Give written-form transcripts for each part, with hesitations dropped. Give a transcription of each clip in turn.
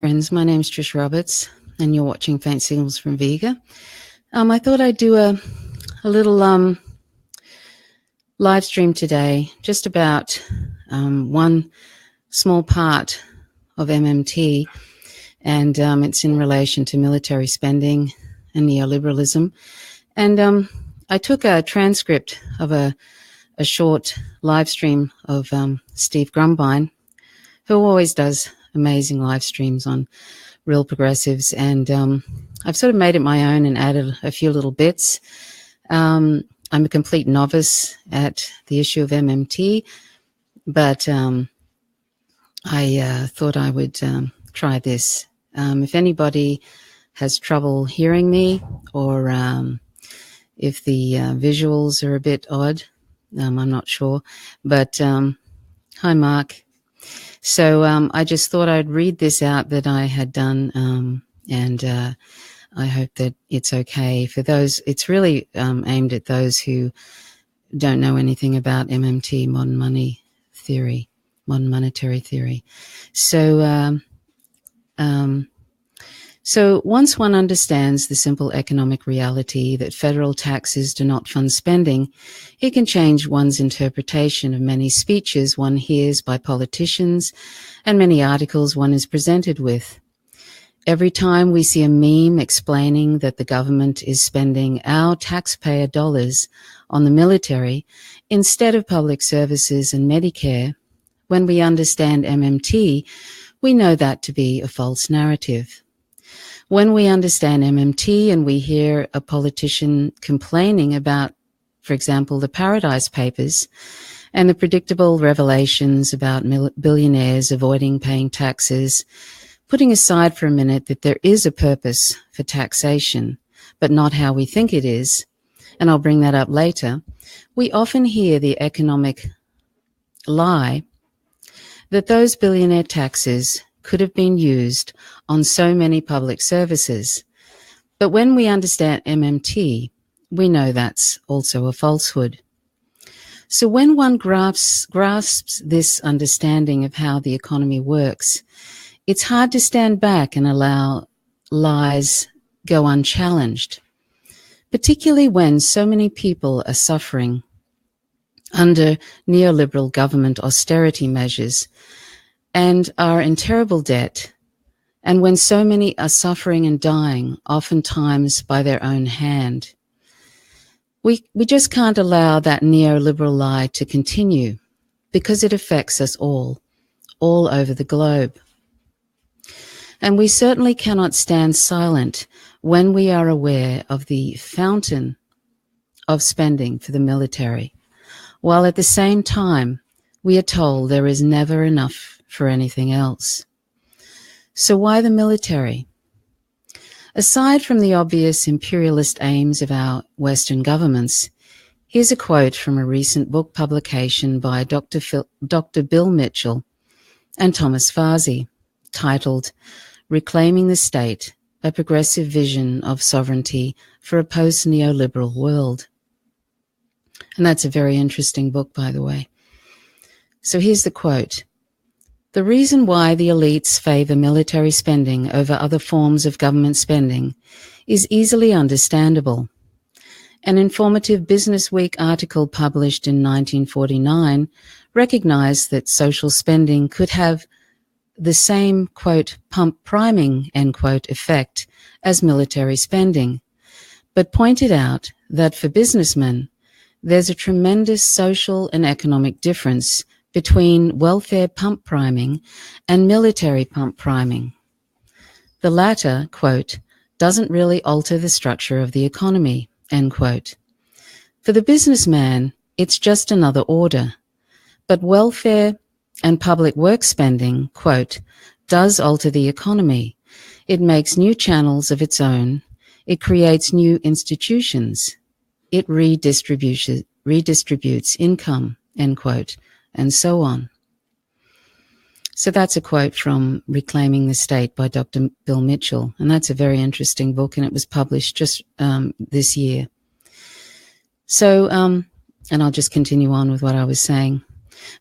Friends, my name's Trish Roberts, and you're watching Faint Signals from Vega. I thought I'd do a little live stream today, just about one small part of MMT, and it's in relation to military spending and neoliberalism. And I took a transcript of a short live stream of Steve Grumbine, who always does amazing live streams on real progressives, and I've sort of made it my own and added a few little bits. I'm a complete novice at the issue of MMT, but I thought I would try this. If anybody has trouble hearing me, or if the visuals are a bit odd, I'm not sure. But hi, Mark. So I just thought I'd read this out that I had done, and I hope that it's okay for those. It's really aimed at those who don't know anything about MMT, modern money theory, modern monetary theory. So once one understands the simple economic reality that federal taxes do not fund spending, it can change one's interpretation of many speeches one hears by politicians and many articles one is presented with. Every time we see a meme explaining that the government is spending our taxpayer dollars on the military instead of public services and Medicare, when we understand MMT, we know that to be a false narrative. When we understand MMT and we hear a politician complaining about, for example, the Paradise Papers and the predictable revelations about billionaires avoiding paying taxes, putting aside for a minute that there is a purpose for taxation, but not how we think it is, and I'll bring that up later, we often hear the economic lie that those billionaire taxes could have been used on so many public services. But when we understand MMT, we know that's also a falsehood. So when one grasps this understanding of how the economy works, it's hard to stand back and allow lies go unchallenged, particularly when so many people are suffering under neoliberal government austerity measures and are in terrible debt, and when so many are suffering and dying, oftentimes by their own hand. We just can't allow that neoliberal lie to continue, because it affects us all over the globe. And we certainly cannot stand silent when we are aware of the fountain of spending for the military, while at the same time we are told there is never enough for anything else. So why the military? Aside from the obvious imperialist aims of our Western governments, here's a quote from a recent book publication by Dr. Bill Mitchell and Thomas Farsi, titled Reclaiming the State, a Progressive Vision of Sovereignty for a Post-Neoliberal World. And that's a very interesting book, by the way. So here's the quote. The reason why the elites favor military spending over other forms of government spending is easily understandable. An informative Business Week article published in 1949 recognized that social spending could have the same, quote, pump priming, end quote, effect as military spending, but pointed out that for businessmen, there's a tremendous social and economic difference between welfare pump priming and military pump priming. The latter, quote, doesn't really alter the structure of the economy, end quote. For the businessman, it's just another order. But welfare and public work spending, quote, does alter the economy. It makes new channels of its own. It creates new institutions. It redistributes income, end quote, and so on. So that's a quote from Reclaiming the State by Dr. Bill Mitchell, and that's a very interesting book, and it was published just this year. So, and I'll just continue on with what I was saying.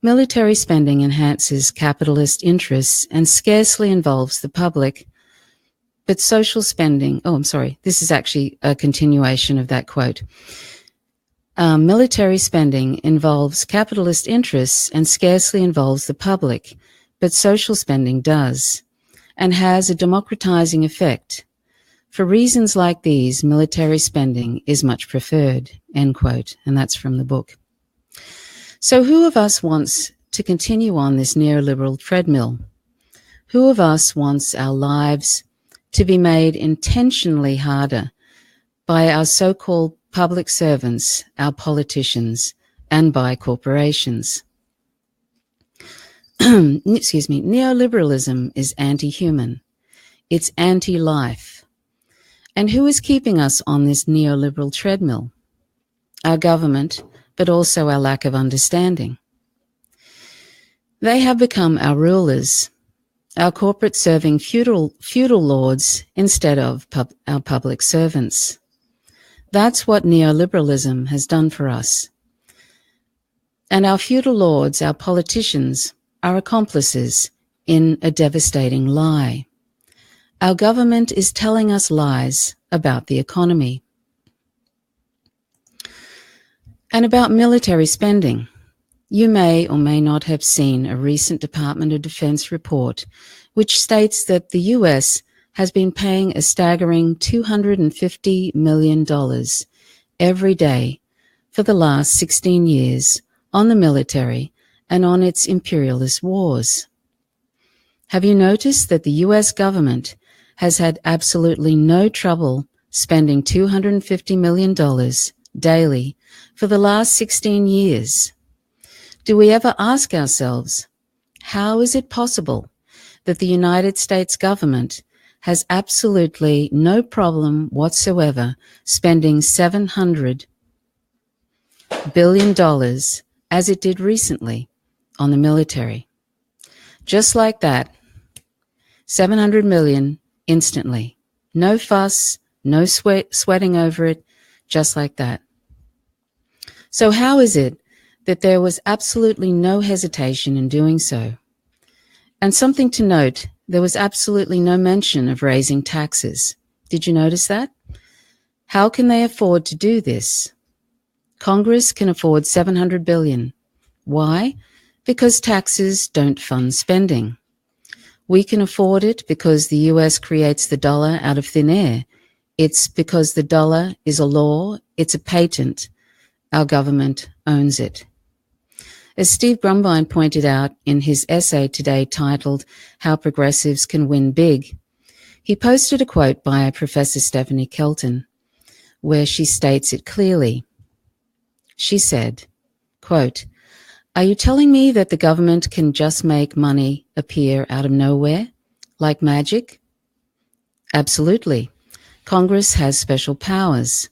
Military spending enhances capitalist interests and scarcely involves the public. But social spending, this is actually a continuation of that quote. Military spending involves capitalist interests and scarcely involves the public, but social spending does, and has a democratizing effect. For reasons like these, military spending is much preferred, end quote, and that's from the book. So who of us wants to continue on this neoliberal treadmill? Who of us wants our lives to be made intentionally harder by our so-called public servants, our politicians, and by corporations? Excuse me, neoliberalism is anti-human. It's anti-life. And who is keeping us on this neoliberal treadmill? Our government, but also our lack of understanding. They have become our rulers, our corporate-serving feudal lords instead of our public servants. That's what neoliberalism has done for us. And our feudal lords, our politicians, are accomplices in a devastating lie. Our government is telling us lies about the economy. And about military spending. You may or may not have seen a recent Department of Defense report which states that the US has been paying a staggering $250 million every day for the last 16 years on the military and on its imperialist wars. Have you noticed that the US government has had absolutely no trouble spending $250 million daily for the last 16 years? Do we ever ask ourselves, how is it possible that the United States government has absolutely no problem whatsoever spending $700 billion as it did recently on the military? Just like that, 700 million instantly. No fuss, no sweating over it, just like that. So how is it that there was absolutely no hesitation in doing so? And something to note, there was absolutely no mention of raising taxes. Did you notice that? How can they afford to do this? Congress can afford $700 billion. Why? Because taxes don't fund spending. We can afford it because the US creates the dollar out of thin air. It's because the dollar is a law, it's a patent. Our government owns it. As Steve Grumbine pointed out in his essay today titled How Progressives Can Win Big, he posted a quote by Professor Stephanie Kelton, where she states it clearly. She said, quote, "Are you telling me that the government can just make money appear out of nowhere, like magic?" Absolutely. Congress has special powers.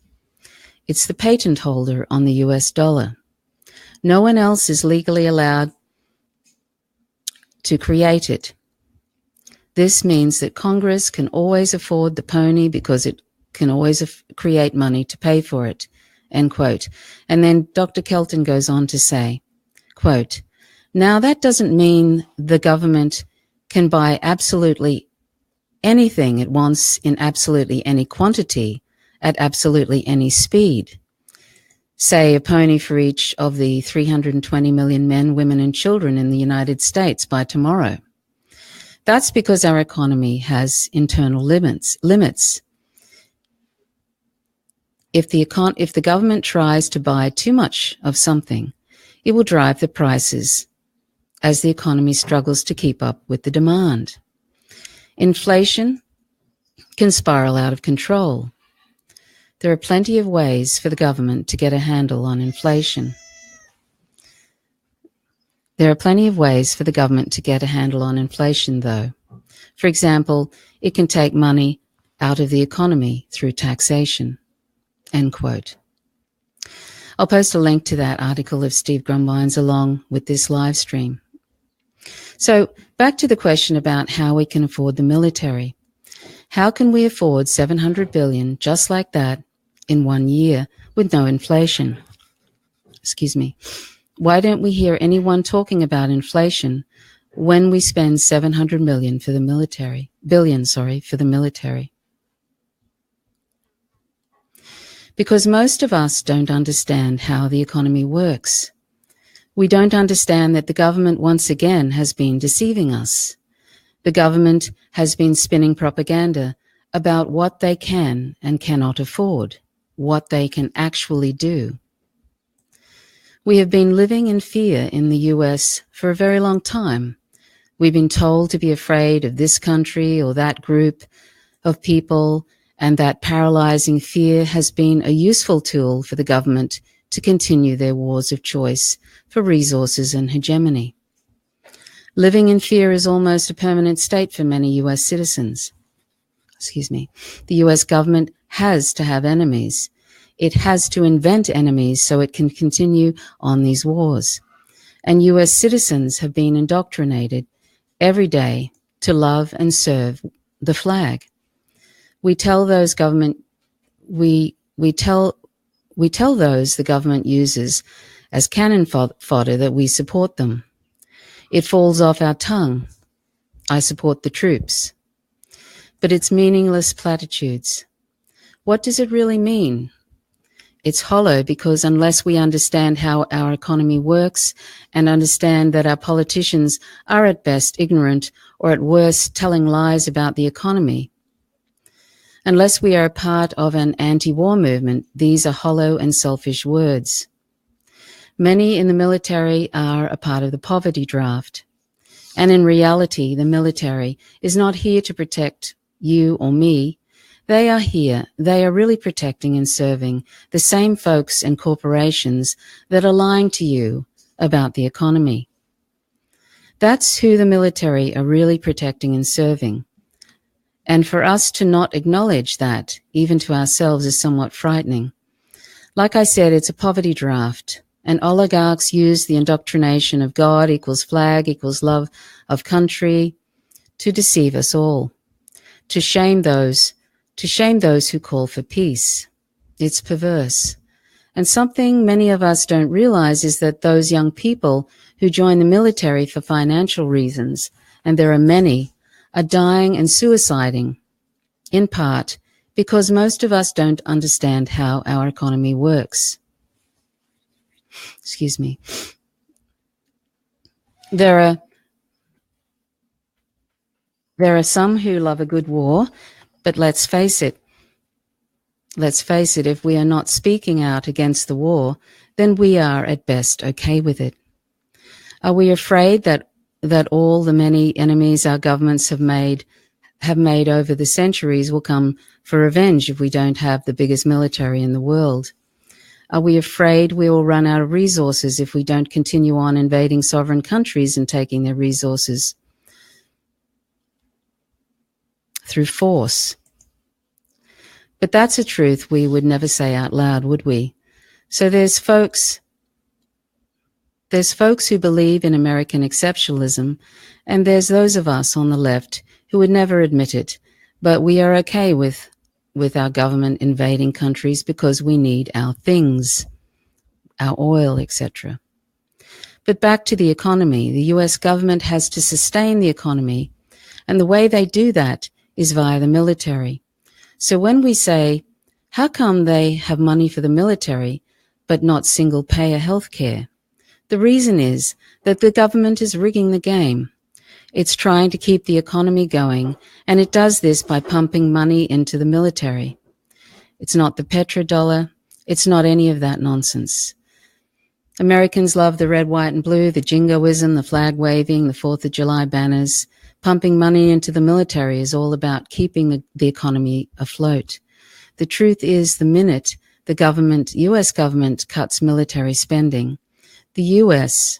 It's the patent holder on the US dollar. No one else is legally allowed to create it. This means that Congress can always afford the pony because it can always create money to pay for it, end quote. And then Dr. Kelton goes on to say, quote, "Now that doesn't mean the government can buy absolutely anything it wants in absolutely any quantity at absolutely any speed. Say a pony for each of the 320 million men, women, and children in the United States by tomorrow. That's because our economy has internal limits. If the government tries to buy too much of something, it will drive the prices as the economy struggles to keep up with the demand. Inflation can spiral out of control. There are plenty of ways for the government to get a handle on inflation. Though. For example, it can take money out of the economy through taxation, end quote. I'll post a link to that article of Steve Grumbine's along with this live stream. So back to the question about how we can afford the military. How can we afford $700 billion just like that in 1 year with no inflation? Excuse me. Why don't we hear anyone talking about inflation when we spend $700 billion for the military? Because most of us don't understand how the economy works. We don't understand that the government once again has been deceiving us. The government has been spinning propaganda about what they can and cannot afford, what they can actually do. We have been living in fear in the US for a very long time. We've been told to be afraid of this country or that group of people, and that paralyzing fear has been a useful tool for the government to continue their wars of choice for resources and hegemony. Living in fear is almost a permanent state for many US citizens. The US government has to have enemies. It has to invent enemies so it can continue on these wars. And US citizens have been indoctrinated every day to love and serve the flag. We tell those government we tell those the government uses as cannon fodder that we support them. It falls off our tongue. I support the troops. But it's meaningless platitudes. What does it really mean? It's hollow because unless we understand how our economy works and understand that our politicians are at best ignorant or at worst telling lies about the economy, unless we are a part of an anti-war movement, these are hollow and selfish words. Many in the military are a part of the poverty draft. And in reality, the military is not here to protect you or me. They are here. They are really protecting and serving the same folks and corporations that are lying to you about the economy. That's who the military are really protecting and serving. And for us to not acknowledge that, even to ourselves, is somewhat frightening. Like I said, it's a poverty draft, and oligarchs use the indoctrination of God equals flag equals love of country to deceive us all, to shame those who call for peace. It's perverse. And something many of us don't realize is that those young people who join the military for financial reasons, and there are many, are dying and suiciding, in part because most of us don't understand how our economy works. There are some who love a good war, but let's face it, if we are not speaking out against the war, then we are at best okay with it. Are we afraid that all the many enemies our governments have made over the centuries will come for revenge if we don't have the biggest military in the world? Are we afraid we will run out of resources if we don't continue on invading sovereign countries and taking their resources through force? But that's a truth we would never say out loud, would we? So there's folks who believe in American exceptionalism, and there's those of us on the left who would never admit it, but we are okay with our government invading countries because we need our things, our oil, etc. But back to the economy. The US government has to sustain the economy, and the way they do that is via the military. So when we say, how come they have money for the military but not single-payer health care? The reason is that the government is rigging the game. It's trying to keep the economy going, and it does this by pumping money into the military. It's not the petrodollar. It's not any of that nonsense. Americans love the red, white, and blue, the jingoism, the flag waving, the 4th of July banners. Pumping money into the military is all about keeping the economy afloat. The truth is, the minute the US government cuts military spending, the US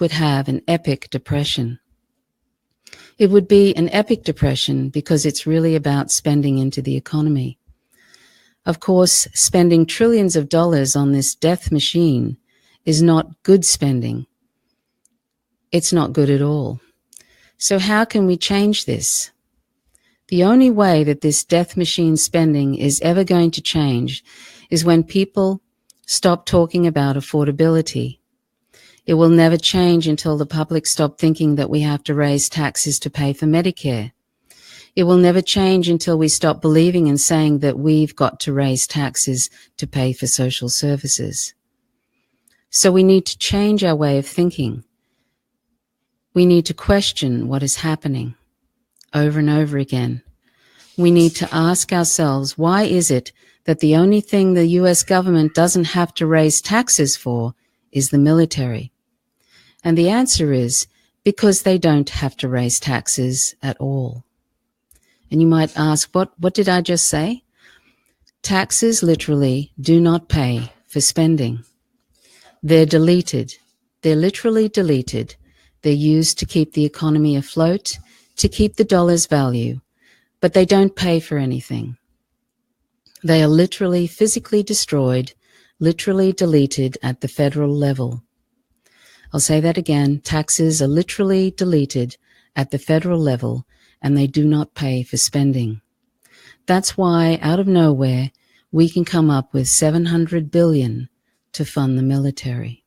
would have an epic depression. It would be an epic depression because it's really about spending into the economy. Of course, spending trillions of dollars on this death machine is not good spending. It's not good at all. So how can we change this? The only way that this death machine spending is ever going to change is when people Stop talking about affordability. It will never change until the public stop thinking that we have to raise taxes to pay for Medicare. It will never change until we stop believing and saying that we've got to raise taxes to pay for social services. So we need to change our way of thinking. We need to question what is happening over and over again. We need to ask ourselves, why is it that the only thing the US government doesn't have to raise taxes for is the military? And the answer is because they don't have to raise taxes at all. And you might ask, what did I just say? Taxes literally do not pay for spending. They're deleted. They're literally deleted. They're used to keep the economy afloat, to keep the dollar's value, but they don't pay for anything. They are literally physically destroyed, literally deleted at the federal level. I'll say that again. Taxes are literally deleted at the federal level, and they do not pay for spending. That's why, out of nowhere, we can come up with $700 billion to fund the military.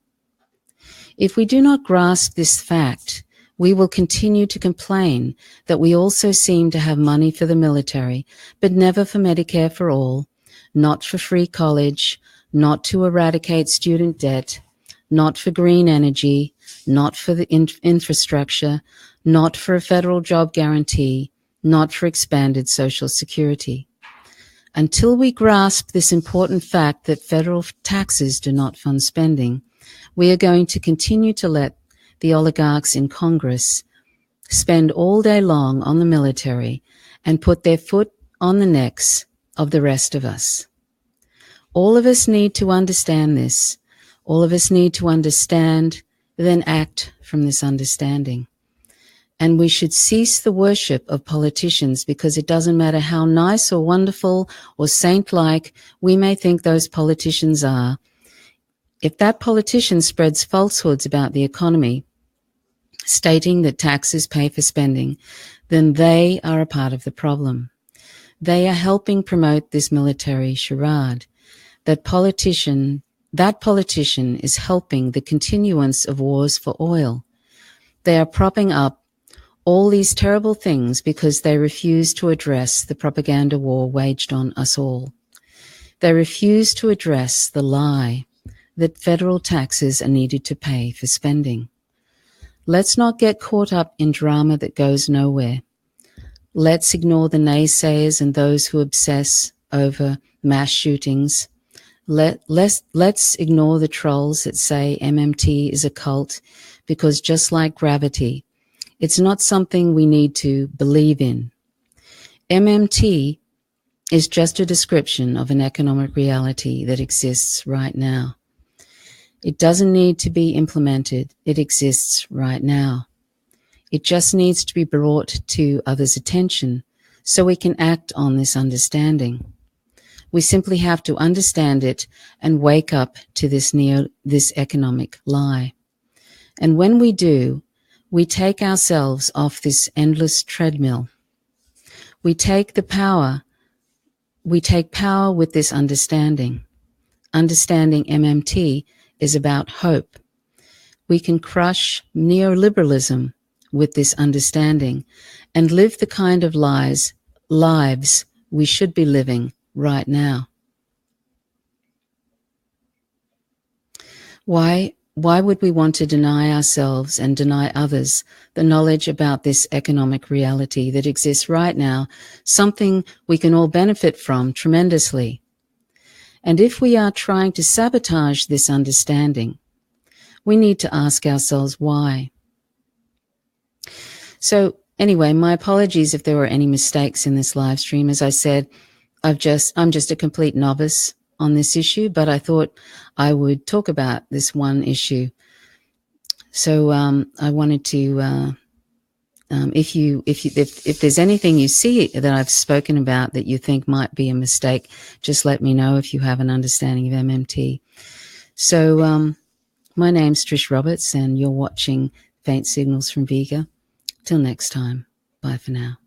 If we do not grasp this fact, we will continue to complain that we also seem to have money for the military, but never for Medicare for all, not for free college, not to eradicate student debt, not for green energy, not for the infrastructure, not for a federal job guarantee, not for expanded Social Security. Until we grasp this important fact that federal taxes do not fund spending, we are going to continue to let the oligarchs in Congress spend all day long on the military and put their foot on the necks of the rest of us. All of us need to understand this. All of us need to understand, then act from this understanding. And we should cease the worship of politicians, because it doesn't matter how nice or wonderful or saint-like we may think those politicians are. If that politician spreads falsehoods about the economy, stating that taxes pay for spending, then they are a part of the problem. They are helping promote this military charade. That politician is helping the continuance of wars for oil. They are propping up all these terrible things because they refuse to address the propaganda war waged on us all. They refuse to address the lie that federal taxes are needed to pay for spending. Let's not get caught up in drama that goes nowhere. Let's ignore the naysayers and those who obsess over mass shootings. Let's ignore the trolls that say MMT is a cult, because just like gravity, it's not something we need to believe in. MMT is just a description of an economic reality that exists right now. It doesn't need to be implemented. It exists right now. It just needs to be brought to others' attention so we can act on this understanding. We simply have to understand it and wake up to this economic lie. And when we do, we take ourselves off this endless treadmill. We take power with this understanding. Understanding MMT is about hope. We can crush neoliberalism with this understanding and live the kind of lives we should be living right now. Why would we want to deny ourselves and deny others the knowledge about this economic reality that exists right now, something we can all benefit from tremendously? And if we are trying to sabotage this understanding, we need to ask ourselves why. So anyway, my apologies if there were any mistakes in this live stream. As I said, I'm just a complete novice on this issue, but I thought I would talk about this one issue. So I wanted to, if there's anything you see that I've spoken about that you think might be a mistake, just let me know if you have an understanding of MMT. So my name's Trish Roberts, and you're watching Faint Signals from Vega. Till next time, bye for now.